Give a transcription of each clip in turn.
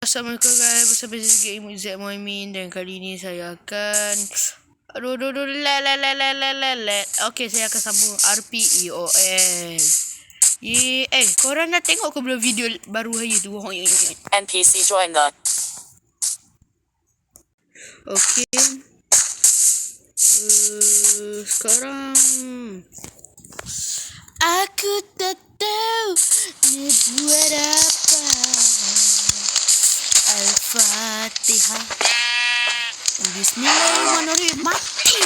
Assalamualaikum guys, bersama saya Game Z Muhammad dan kali ni saya akan Okey, saya akan sambung RPEOL. Korang dah tengok ke belum video baru hari tu? NPC join the. Okey. Sekarang aku tak tahu nak buat apa. Al-Fatihah. Bismillahirrahmanirrahim. Mati.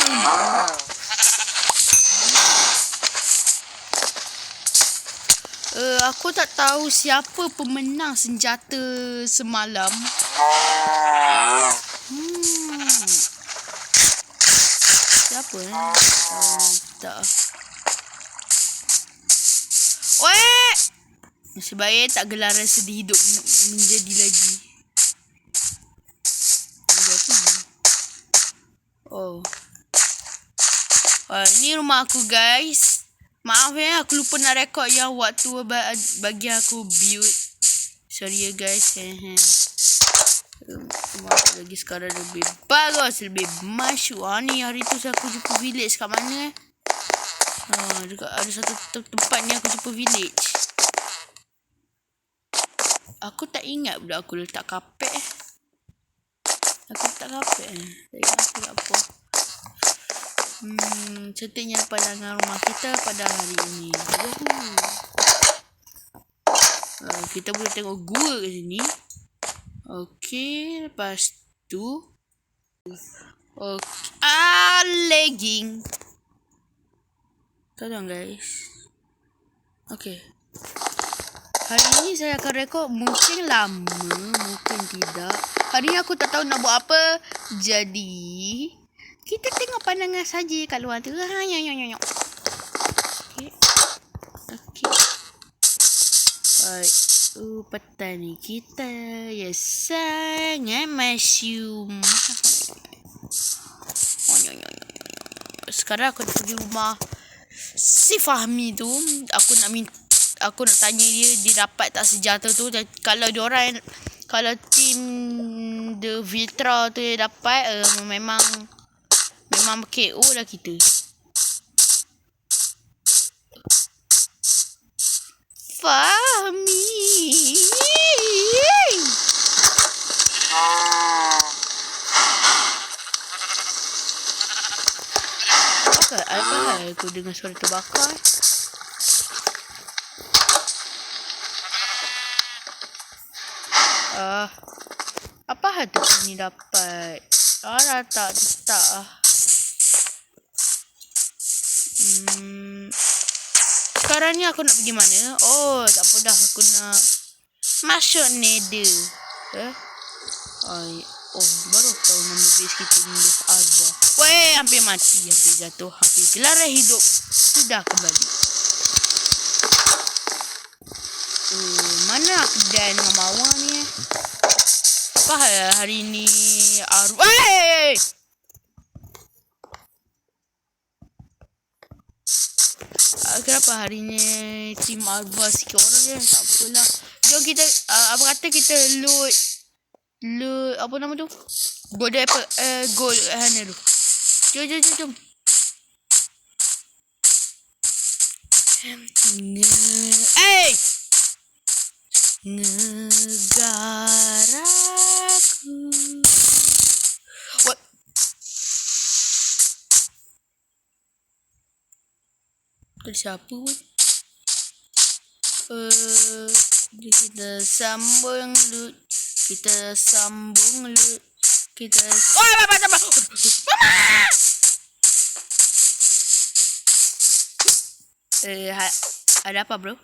Aku tak tahu siapa pemenang senjata semalam. Siapa? Tak. Weh! Nasib baik tak gelaran sedih hidup menjadi lagi. Ni rumah aku guys. Maaf ya, aku lupa nak rekod yang waktu bagi aku build. Sorry ya guys. Rumah aku lagi sekarang lebih bagus, lebih masyuk. Ni hari tu aku jumpa village kat mana ada satu tempat ni aku jumpa village. Aku tak ingat pula aku letak kapet. Aku letak kapet tak ingat aku nak apa. Cantiknya pandangan rumah kita pada hari ini. Kita boleh tengok gua kat sini. Okey, lepas tu legging. Tolong guys. Okey. Hari ni saya akan rekod mungkin lama, mungkin tidak. Hari ni aku tak tahu nak buat apa. Jadi kita tengok pandangan saja kat luar tu. Okey. Okey. Baik. Petani kita ya sangat masyum. Sekarang aku pergi rumah si Fahmi tu. Aku nak tanya dia dapat tak senjata tu. Kalau diorang, kalau tim The Vitra tu dia dapat, memang KO lah kita. Fahmi. Apa aku dengar suara terbakar? Apa hal tu ni dapat? Tak. Sekarang ni aku nak pergi mana? Tak apa dah. Aku nak masuk nether. Baru tahu nama base kita ni Arwa. Weh, hampir mati, hampir jatuh, hampir gelaran hidup sudah kembali. Mana aku dan dengan mawar ni? Apa hari ni Arwa? Kenapa hari ni tim Arwa sikit orang je? Tak apalah. Jom kita, apa kata kita load apa nama tu? Gold apple, gold mana tu? Jom. Negaraku. What? Ada siapa pun? Kita sambung loot. Mama! Ada apa bro?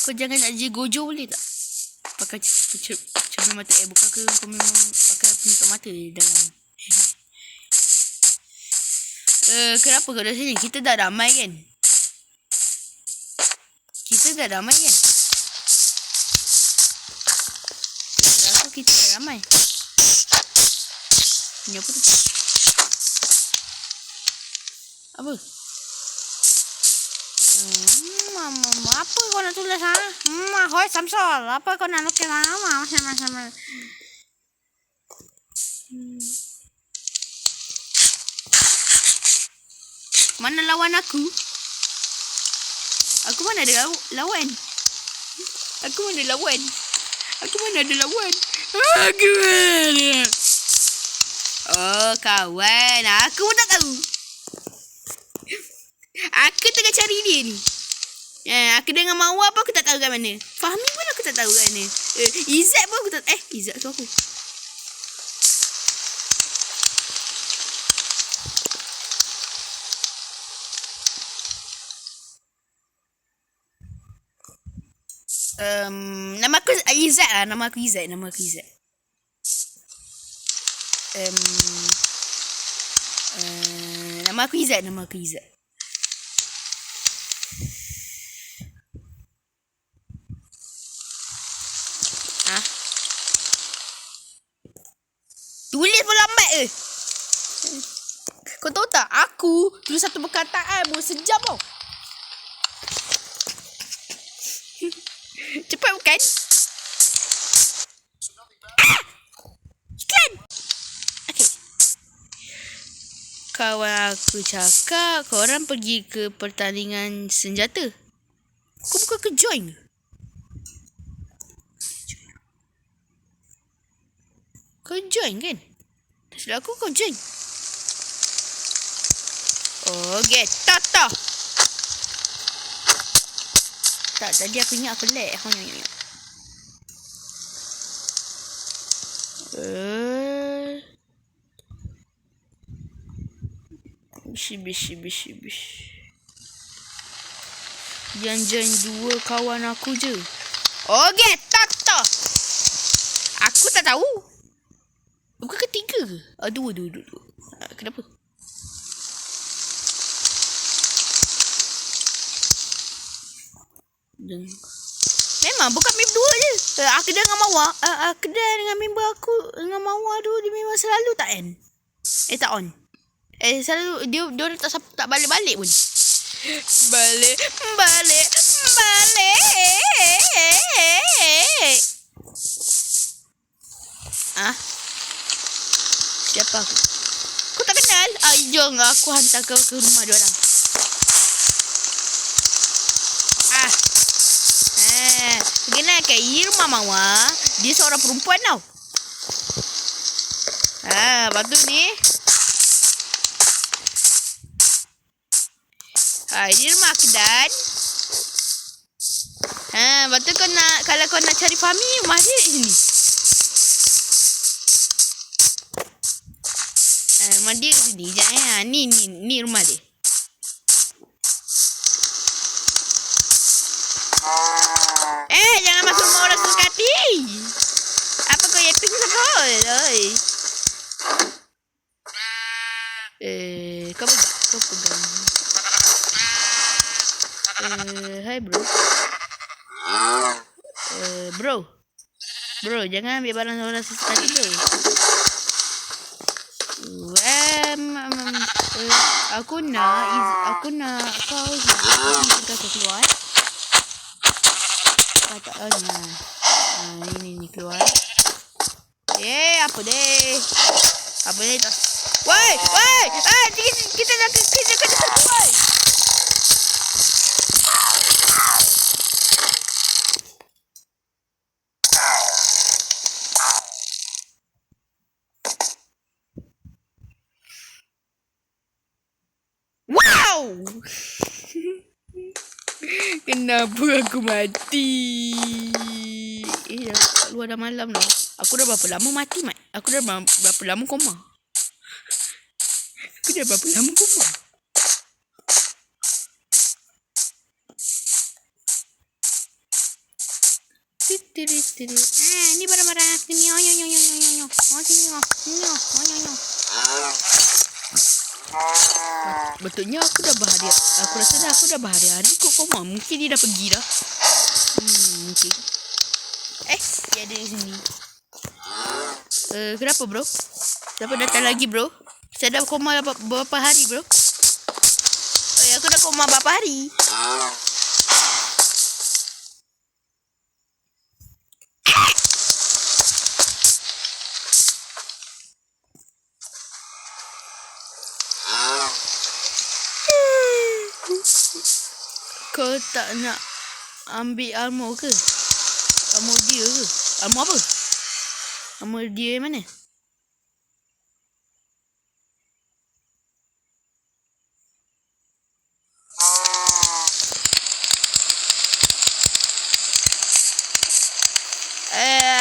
Kau jangan nak jadi gojo boleh tak? Pakai cermin mata bukan ke kau memang pakai penutup mata di dalam? Kenapa kau dah sini? Kita dah damai kan? Kita dah ramai. Ni apa tu? Apa? Mama, apa kau nak tulis ha? Hoi Samsol, apa kau nak lukis ha? Sama. Mana lawan aku? Aku mana ada lawan? Aku mana ada lawan? Aku mana? Oh, kawan. Aku pun tak tahu. Aku tengah cari dia ni. Aku dengan Mawar pun aku tak tahu kat mana. Fahmi pun aku tak tahu kat mana. Izzat pun aku tak... Izzat tu aku. Nama aku Izzat lah. Nama aku Izzat. Nama aku Izzat. Tulis pun lambat ke? Kau tahu tak? Aku tulis satu perkataan pun sejam tau. Cepat bukan? Iklan! Okay. Kawan aku cakap korang pergi ke pertandingan senjata. Kau bukan ke join ke? Kau join kan? Tak silap aku kau join. Oh, tak. Tak, tadi aku ingat aku lag. Bish. Jangan dua kawan aku je. Okay, tak. Aku tak tahu. Bukan ketiga ke? Dua. Kenapa? Memang bukan member dua je. Aku dengan Mawar. Aku dengan member aku dengan Mawar tu dia memang selalu tak end. Tak on. Selalu dia tak balik pun. Balik. Siapa aku? Kau tak kenal? Jom aku hantar kau ke rumah diorang. Kenalkan, ini rumah Mawar. Dia seorang perempuan tau. Lepas tu ni. Ini rumah Kedan. Lepas tu kalau kau nak cari Fahmi, rumah dia di sini. Rumah dia di sini. Jangan. Ni rumah dia. Jangan masuk rumah orang suka hati. Apa kau yang ping sebol? Kau pegang. Hai bro. Bro, jangan ambil barang orang suka hati bro. Aku nak kau keluar. Katanya. Ini keluar. Apa deh? Apa ni tak? Woi! Kita nak keluar. Wow! Kenapa aku mati? Keluar dah malam dah. Aku dah berapa lama mati, Mat? Aku dah berapa lama koma? Ni barang-barang aku ni. Betulnya aku dah berhari. Aku rasa aku dah berhari-hari kok koma. Mungkin dia dah pergi dah. Mungkin. Dia ada di sini. Kenapa bro? Kenapa datang lagi bro? Saya dah koma berapa hari bro? Aku dah koma berapa hari? Kau tak nak ambil armor ke? Armor dia ke? Armor apa? Armor dia mana?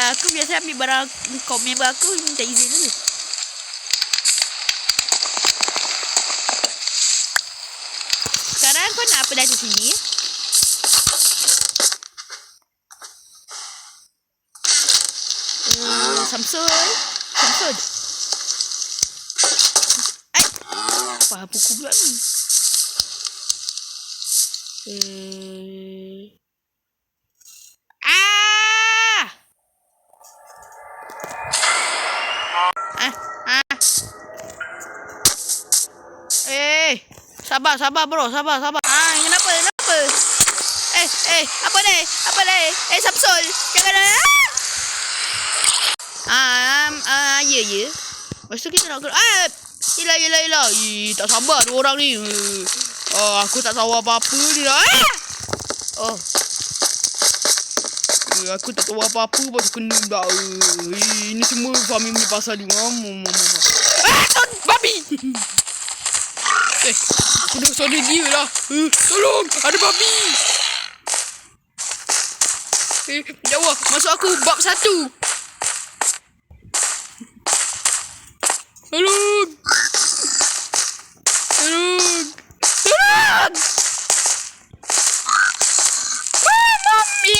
Aku biasa ambil barang kau member aku minta izin dulu. Sekarang kau nak apa dari sini? Samsung. Apa pukul pula ni? Sabar bro, sabar. Kenapa? Apa ni? Samsul, jangan. Ya. Lepas tu kita nak Yelah. Tak sabar dua orang ni. Aku tak tahu apa-apa ni dah. Aku tak tahu apa-apa pasal kena dah. Ini semua Fahmi punya pasal ni. Babi. Aku dengar suara dia lah. Tolong, ada babi. Jawab, masuk aku bab 1. Tolong. Mami.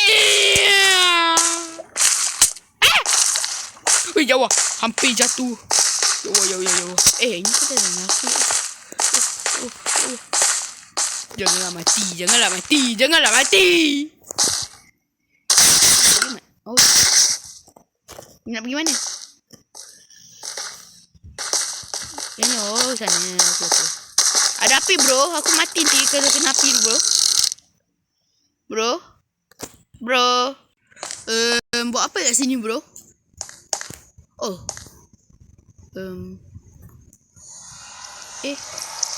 Jawab, hampir jatuh. Jawab. Ini kita dah masuk. Janganlah mati. Nak pergi mana? Sana. Okay. Ada api bro. Aku mati nanti kalau kena api bro. Bro. Buat apa kat sini bro?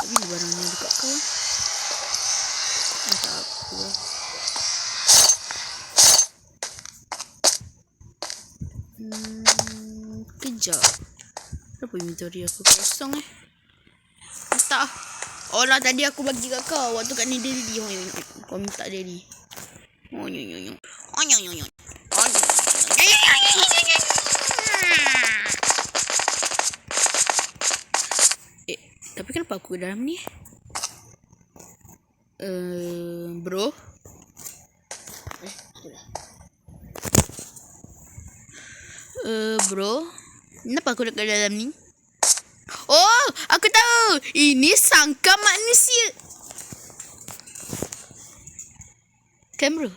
Tapi barangnya dekat kau. Tak apa. Kejap. Kenapa inventory aku kosong Tak. Tadi aku bagi kat kau waktu kat ni daily. Kau minta daily. Tapi kenapa aku dalam ni? Bro. Bro. Kenapa aku dekat dalam ni? Aku tahu. Ini sangka manusia. Kan bro?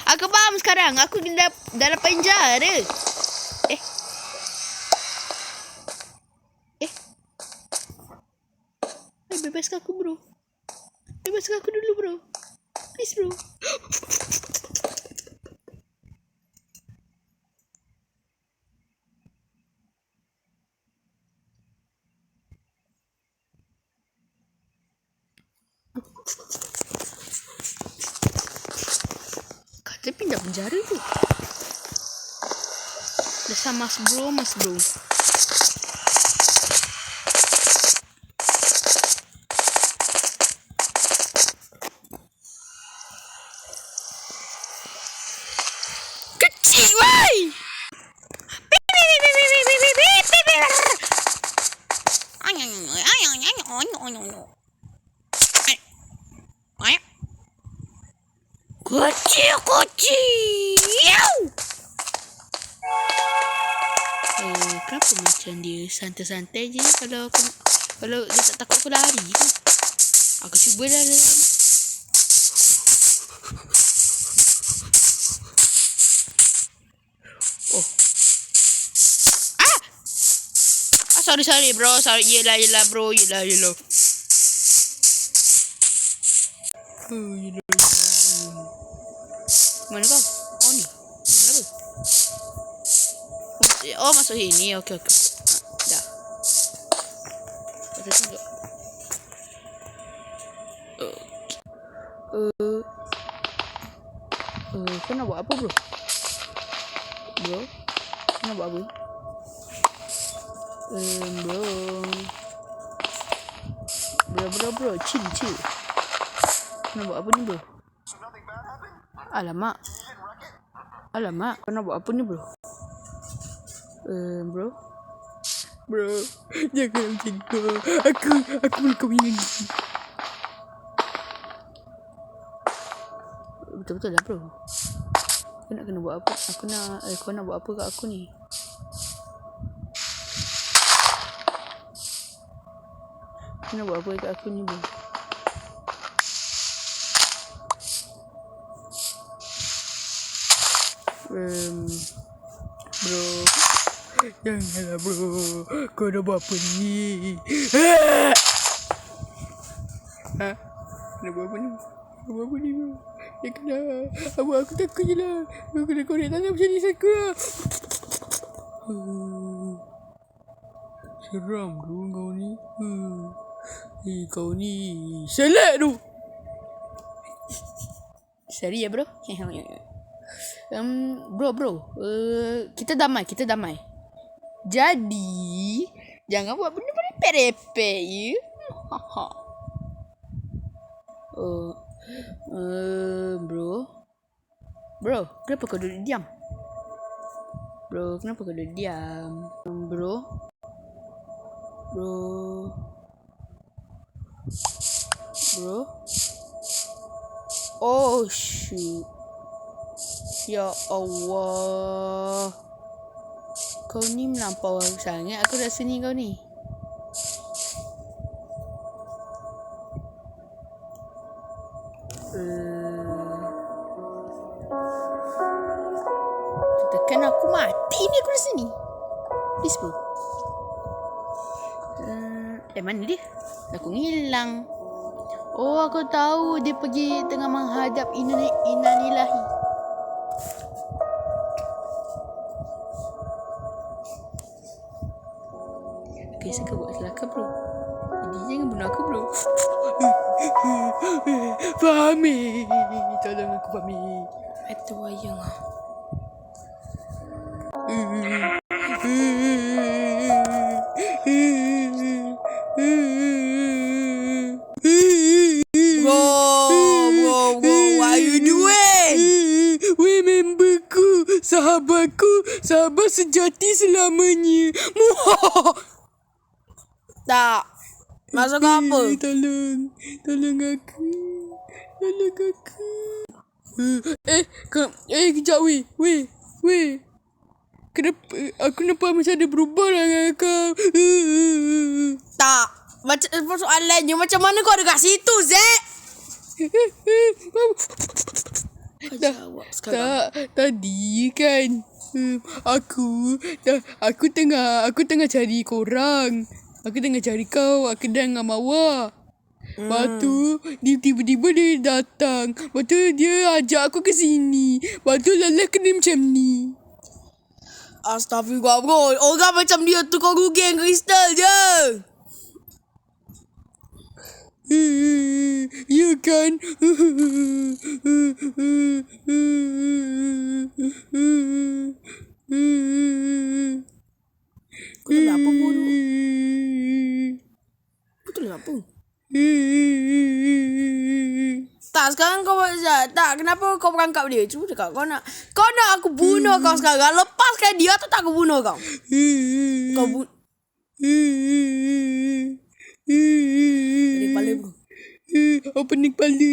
Aku faham sekarang. Aku dalam penjara. Bebaskan aku bro. Bebaskan aku dulu bro. Please bro. Kata pindah penjara tu. Dasar mas bro. Kecil wai. Kecil. Kenapa macam dia santai-santai je kalau dia tak takut aku lari tu. Aku cuba dah lari. sorry bro. Sorry. Yelah bro. Yelah. Oh, yelah. Mana kau? Oh ni. Kenapa? Oh masuk sini. Okey. Dah. Pasal tu. Kau nak buat apa bro? Bro? Kau nak buat apa? Bro, chill. Kau nak buat apa ni bro? Alamak, kau nak buat apa ni bro? Bro, jangan macam tu. Aku boleh kahwin lagi. Betul lah bro. Kau nak kena buat apa? Kau nak buat apa kat aku ni? Kau nak buat apa kat aku ni bro? Bro, janganlah bro. Kau nak buat apa ni? Nak buat apa ni? Bro? Dia kena. Aku takut je lah. Aku kena korek tangan macam ni aku lah. Seram tu kau ni. Kau ni selek tu. Sorry ya bro. Bro. Kita damai. Jadi jangan buat benda merepek-repek ya. Bro, kenapa kau duduk diam? Bro. Oh shoot. Ya Allah. Kau ni melampau sangat aku rasa ni kau ni. Tekan aku mati ni aku rasa ni. Please bro. Mana dia? Aku hilang. Oh aku tahu dia pergi tengah menghadap innalillahi. Okay, saya buat kelakar bro. Jadi jangan bunuh aku bro. Fahmi, tolong aku Fahmi. Itu wayang lah. Bro, what are you doing? Weh memberku, sahabat sejati selamanya. Tak. Masuk apa? Tolong aku. Kejap weh. Kenapa aku nampak macam ada berubah dengan kau? Tak. Macam soalannya macam mana kau ada kat situ, Zek? Jawab sekarang. Tak, tadi kan aku tengah cari korang. Aku tengah cari kau. Aku dengan Mawar. Lepas tu tiba-tiba dia datang. Lepas tu dia ajak aku ke sini. Lepas tu Lala kena macam ni. Astaghfirullah bro. Orang macam dia tu kau guging kristal je. Ya kan? Kau nak apa bodoh? Betul apa? Tak, sekarang kau tak, kenapa kau berangkap dia? Cuba cakap kau nak aku bunuh kau sekarang. Lepaskan dia atau tak aku bunuh kau? Kau pening kepala bro. Pening kepala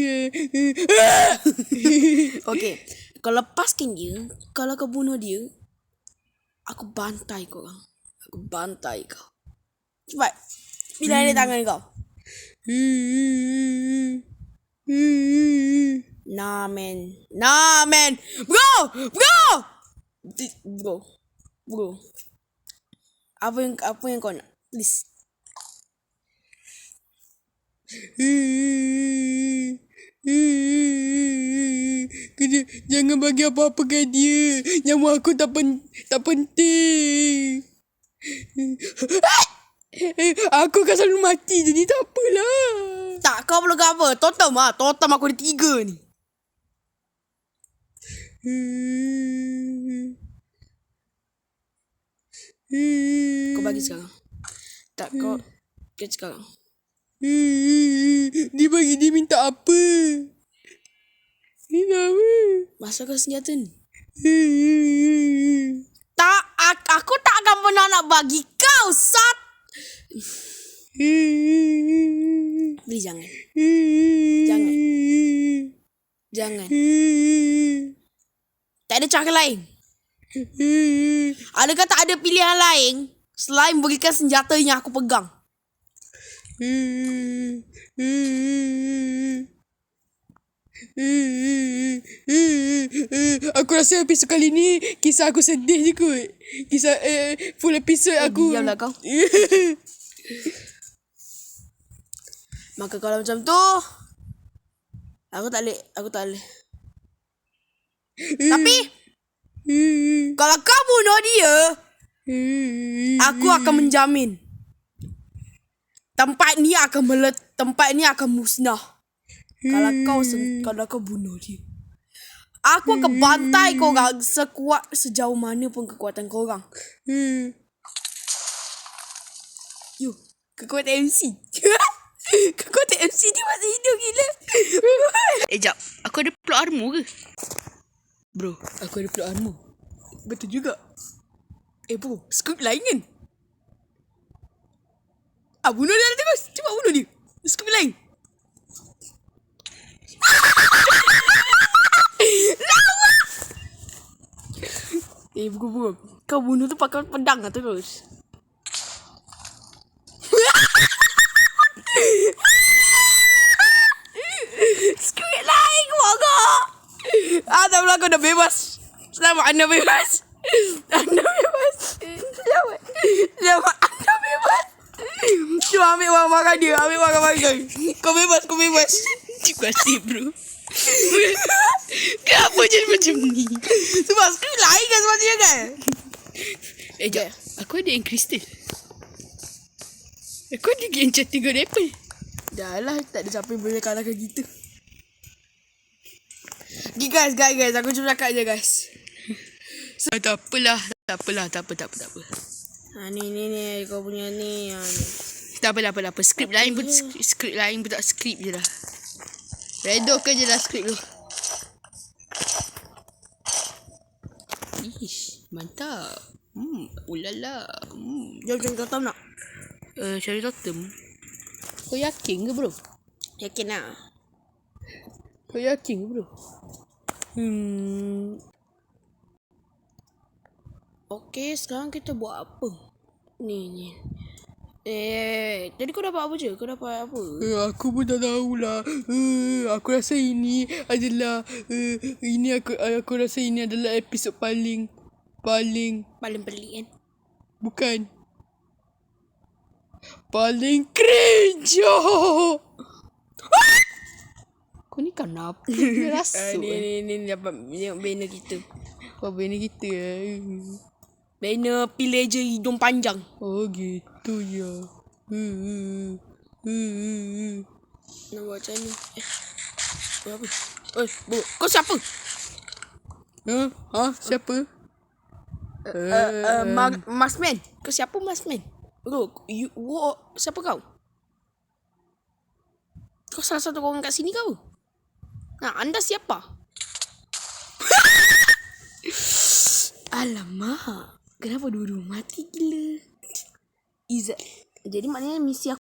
Okay, kau lepaskan dia. Kalau kau bunuh dia, aku bantai kau. Cepat. Bila ada tangan kau. Nah man. Bro. Apa yang kau nak? Please. Jangan bagi apa-apa ke dia. Nyawa aku tak penting. Aku akan selalu mati, jadi tak apalah. Tak, kau perlu cover. Totem aku ada 3 ni. Kau bagi sekarang. Tak, kau sekarang. Dia minta apa? Minta apa? Masukkan senjata ni. Tak, aku tak akan pernah nak bagi kau, Sat. Please jangan. Jangan. Tak ada cara lain. Adakah tak ada pilihan lain selain berikan senjata yang aku pegang? Aku rasa episod kali ni kisah aku sedih je kot. Kisah full episode aku. Diamlah kau. Maka kalau macam tu, aku tak boleh. Tapi kalau kau bunuh dia, aku akan menjamin tempat ni akan musnah. Kalau kau bunuh dia, aku akan bantai kau orang sejauh mana pun kekuatan kau orang. Kekuatan MC. Kekuatan MC ni masih hidup gila. Jap. Aku ada plot armor ke? Bro, aku ada plot armor. Betul juga. Bro, skrip lain kan? Bunuh dia terus. Cepat bunuh dia. Skrip lain. Lama. Bro. Kau bunuh tu pakai pedang lah terus. Skrip lain mogok. Tak pula kau dah bebas. Selamat anda bebas. Anda bebas. Selamat anda bebas. Cuma ambil wang makan dia. Ambil wang makan dia. Kau bebas. Terima kasih bro. Kenapa jadi macam ni? Sebab skrip lain kan sepatutnya kan? Jap. Aku ada yang kristal. Aku ada yang cantik dengan apple. Dah lah, tak ada siapa yang boleh kalahkan kita. Okay guys. Aku cuma cakap je guys. Tak apalah. Tak apa. Ni kau punya ni. Tak apa. Skrip lain pun tak skrip je lah. Redok je lah skrip tu. Ish, mantap. Ulala. Jom totem nak? Cari totem. Kau yakin ke bro? Yakin lah. Kau yakin ke bro? Okay, sekarang kita buat apa? Ni. Jadi kau dapat apa je? Aku pun tak tahulah. Aku rasa ini adalah aku rasa ini adalah episod paling pelik kan? bukan. Paling cringe. Kau ni kenapa? Dia rasuk. Ni dapat banner kita. Apa benda kita? Banner pillager hidung panjang. Oh gitu ya. Nak buat macam ni. Apa? Bro, kau siapa? Siapa? Marsman. Kau siapa Marsman? Bro, siapa kau? Kau salah satu orang kat sini kau? Anda siapa? Alamak. Kenapa dua-dua mati gila? Izzat. Jadi maknanya misi aku